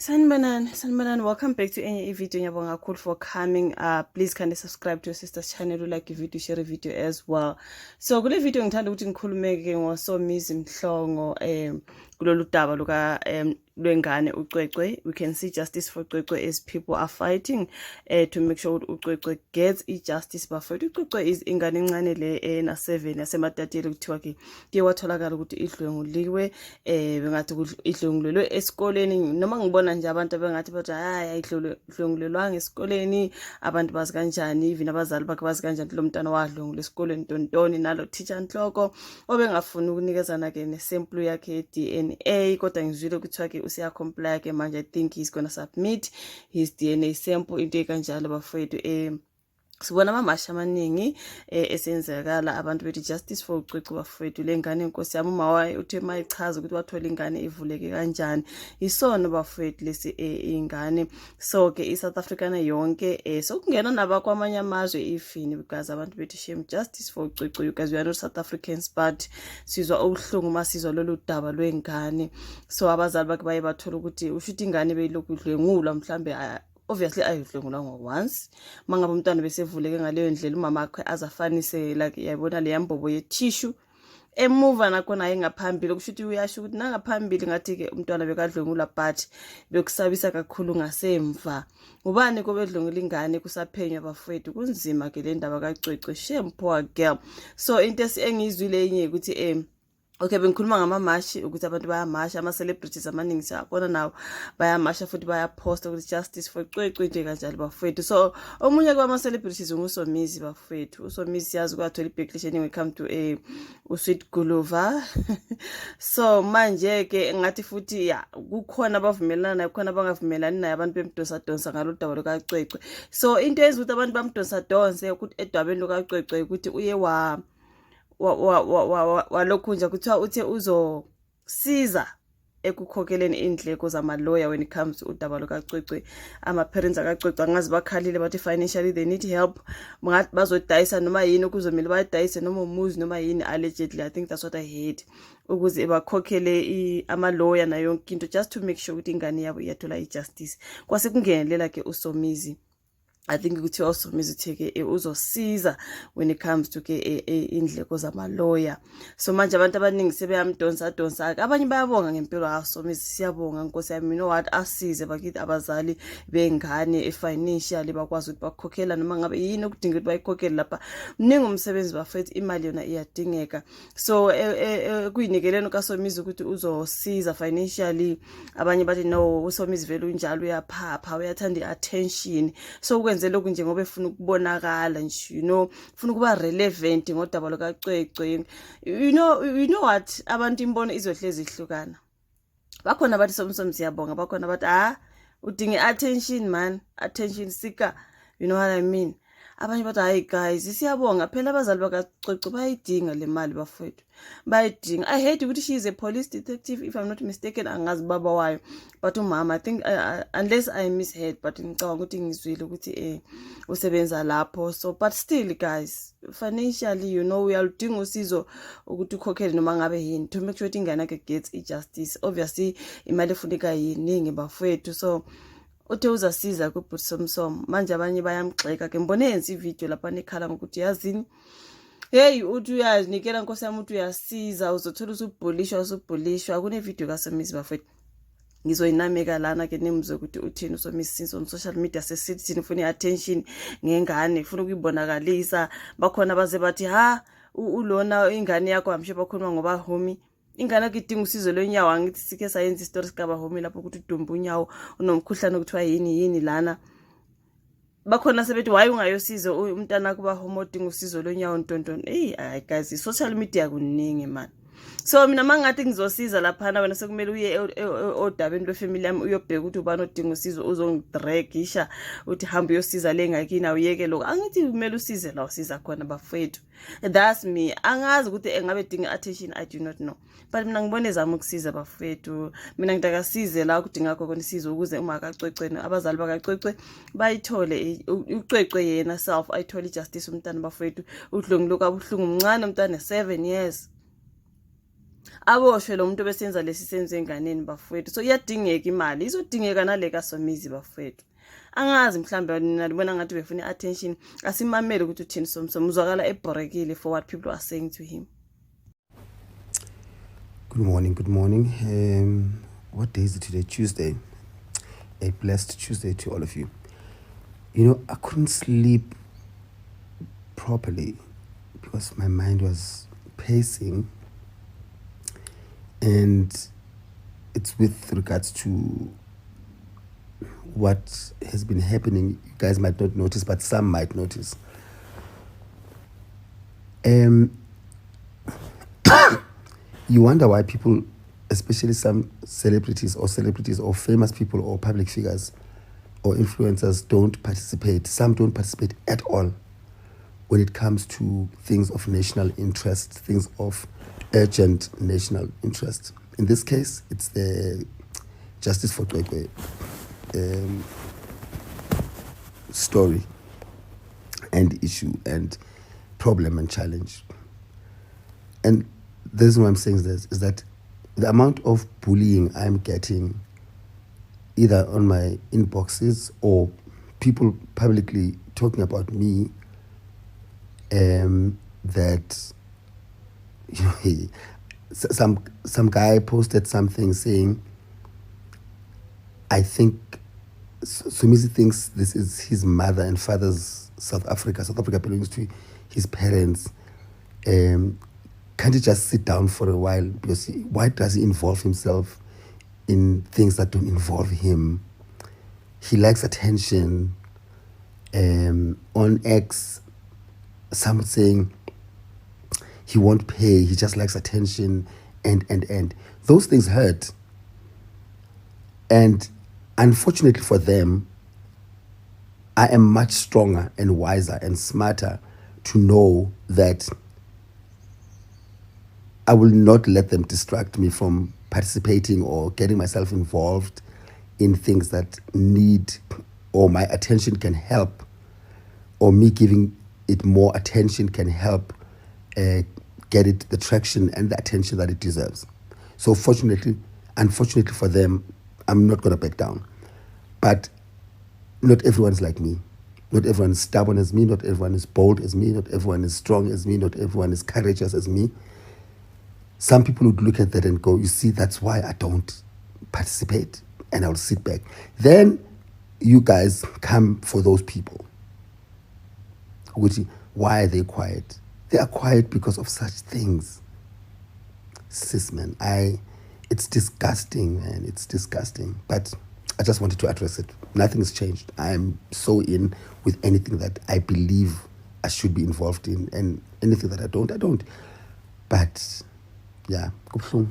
Sanbanan, welcome back to any video. Nyabonga kakhulu for coming. Please kindly subscribe to your sister's channel, like a video, share a video as well. So kule video ngithanda ukuthi ngikhulume ke ngoSomizi Mhlongo kulolu daba luka lwengane uCwecwe. We can see justice for Cwecwe as people are fighting to make sure uCwecwe gets justice bafowethu. uCwecwe is ingane encane le na 7 yasematateli kuthiwa ke watholakala ukuthi idlwenguliwe bengathi idlwengulelwe esikoleni noma ngibona nje abantu bengathi bathi hayi idlwengulelwanga esikoleni abantu bazi kanjani even abazali bakhe bazi kanjani lo mntwana wadlwengulelwa esikoleni tontoni nalo teacher Nhloko obengafuna ukunikezana ke nesample yakhe DNA kodwa ngizwile kuthiwa ke usiya comply ke manje. I think he's gonna submit his DNA sample into ekanjalo bafowethu. Sibona amamasha amaningi esenzekala abantu bethi justice for uCwecwe bafowethu. Le ngane inkosi yami umawaye uthe mayichaza ukuthi wathola ingane ivuleke kanjani isona bafowethu lesi ingane. So ke iSouth Africa yonke sokungena nabakwamanye amazwe ifini because abantu bethi shame justice for uCwecwe because we are not South Africans but sizwa ubuhlungu masizwa lolu daba lwengane. So abazali bakhe baye bathola ukuthi ushuthi ingane beyilokhu idlwengulwa mhlambe obviously ayidlwengulwa once mangabe umntwana besevuleke ngaleyo ndlela umama wakhe azafanise like yayibona le yambobo ye tissue emuva nakhona ayingaphambili kushuthi uyasho ukuthi nangaphambili ngathi ke umntwana bekadlwengulwa but bekusabisa kakhulu ngasemva. Ubani kobedlwengula ingane kusaphenywa bafowethu kunzima ke le ndaba kaCwecwe. Shame poor girl. So into engizwile enye ukuthi okay bengikhuluma ngamamarshi ukuthi abantu bayamasha ama-celebrities amaningi siyabona nawo bayamasha futhi bayaposta ukuthi justice for Cwecwe into kanjalo bafowethu. So omunye kwama-celebrities nguSomizi bafowethu. uSomizi siyazi kwathola i-backlash when it come to uSweet Guluva. So manje ke ngathi futhi ya kukhona abavumelana naye kukhona abangavumelani naye abantu bemdosadonsa ngalo daba lukaCwecwe. So into eyenza ukuthi abantu bamdosadonse ukuthi edwabeni lukaCwecwe ukuthi uye walokhu nje kuthiwa uthe uzosiza ekukhokheleni indleko zamalawyer when it comes to udaba lukaCwecwe. Ama-parents akaCwecwe angazi bakhalile bathi financially they need help ngathi bazodayisa noma yini ukuzomela bayidayise noma umuzi noma yini allegedly. I think that's what I heard ukuze bakhokhele ama-lawyer nayo yonke into just to make sure ukuthi ingane yabo iyathola i-justice. Kwase kungenelela ke uSomizi. I think ukuthi uSomizi utheke uzosiza when it comes to ke indleko zamalawyer. So manje abantu abaningi sebeyamdonsa abanye bayabonga ngempilo kaSomizi. Siyabonga nkosi yami, you know what, asize bakithi abazali bengane financially bakwazi ukuthi bakhokhela noma ngabe yini okudinga ukuthi bayikhokhele lapha. Mningi umsebenzi bafethu imali yona iyadingeka. So kuyinikeleni kaSomizi ukuthi uzosiza financially. Abanye bathi no uSomizi vele unjalo uyaphapha uyathanda i-attention. So kwenze lokhu nje ngoba efuna ukubonakala nje, you know, ufuna ukuba relevant ngodaba lukaCwecwe. You know what, abantu imbono izohlezi ihlukana. Bakhona bathi Somizi siyabonga, bakhona bathi udinga attention man, attention seeker, you know what I mean. Abanye bathi hayi guys siyabonga phela abazali bakaCwecwe bayidinga le mali bafowethu bayidinga. I heard ukuthi she is a police detective if I'm not mistaken, angazi baba wayo but umama I think unless I misheard but ngicabanga ukuthi ngizwile ukuthi usebenza lapho. So but still guys financially you know uyaludinga usizo ukuthi ukhokhele noma ngabe yini to make sure ukuthi ingane yakhe gets justice. Obviously imali efuneka yiningi bafowethu. So uthe uzasiza kuBhuti Somsom. Manje abanye bayamgxeka ke ngibone yenza ivideo lapha nekhala ngokuthi yazini hey uthi uyazinikela nkosi yami uthi uyasiza uzothola usubhulishwa kune video kaSomizi bafethu. Ngizoyinameka lana ke nimuzwe ukuthi uthini uSomizi since on social media sesithini ufuna i-attention ngengane ufuna ukuyibonakalisa. Bakhona baze bathi ulona ingane yakho amshe bakhuluma ngoba homi ingane yakho idinga usizo lwenyawo. Angithi sike sayenza istory sikaba homi lapho ukuthi udumba unyawo unomkhuhlane okuthiwa yini lana. Bakhona sebethi why ungayosiza umntana wakho bahomo udinga usizo lwenyawo ntontoni. Guys social media kuningi man. So mina mangathi ngizosiza laphana wena sekumele uye odabeni lwefamily yami uyobheka ukuthi ubani odinga usizo uzongidragisha uthi hamba uyosiza le ngakini awuyeke lokho. Angithi kumele usize la usiza khona bafowethu. That's me. Angazi ukuthi engabe dinga attention, I do not know. But mina ngibone ezama ukusiza bafowethu. Mina ngidakasize la ukudinga khona isizo ukuze uma kaCwecwe abazali bakaCwecwe bayithole uCwecwe yena self ayithole justice umntana bafowethu. Udlungu lokabuhlungu umncane umntana 7 years. aboshwe lo muntu besenza lesi senzo enganeni bafowethu. So iyadingeka imali, izodingeka nale kaSomizi bafowethu. Angazi mhlambe nina libona ngathi befuna attention, asimamele ukuthi uthini Somsom, uzwakala ebhorekile for what people are saying to him. Good morning. What day is it today? Tuesday. A blessed Tuesday to all of you. You know, I couldn't sleep properly because my mind was pacing, and it's with regards to what has been happening. You guys might not notice, but some might notice. You wonder why people, especially some celebrities or famous people or public figures or influencers, don't participate. Some don't participate at all when it comes to things of national interest, things of urgent national interest. In this case, it's the Justice for Kwekwe story and issue and problem and challenge. And the reason why I'm saying this is that the amount of bullying I'm getting either on my inboxes or people publicly talking about me, that, you know, some guy posted something saying, I think Somizi thinks this is his mother and father's South Africa. South Africa belongs to his parents. Can't he just sit down for a while? Because why does he involve himself in things that don't involve him? He likes attention. On X, some saying he won't pay, he just likes attention, and. Those things hurt. And unfortunately for them, I am much stronger and wiser and smarter to know that I will not let them distract me from participating or getting myself involved in things that need or my attention can help, or me giving it more attention can help get it the traction and the attention that it deserves. So unfortunately for them, I'm not going to back down. But not everyone is like me. Not everyone is stubborn as me. Not everyone is bold as me. Not everyone is strong as me. Not everyone is courageous as me. Some people would look at that and go, you see, that's why I don't participate, and I'll sit back. Then you guys come for those people. Why are they quiet? They are quiet because of such things. Sis, man, it's disgusting, man. It's disgusting. But I just wanted to address it. Nothing's changed. I'm so in with anything that I believe I should be involved in, and anything that I don't. But yeah, kubuhlungu.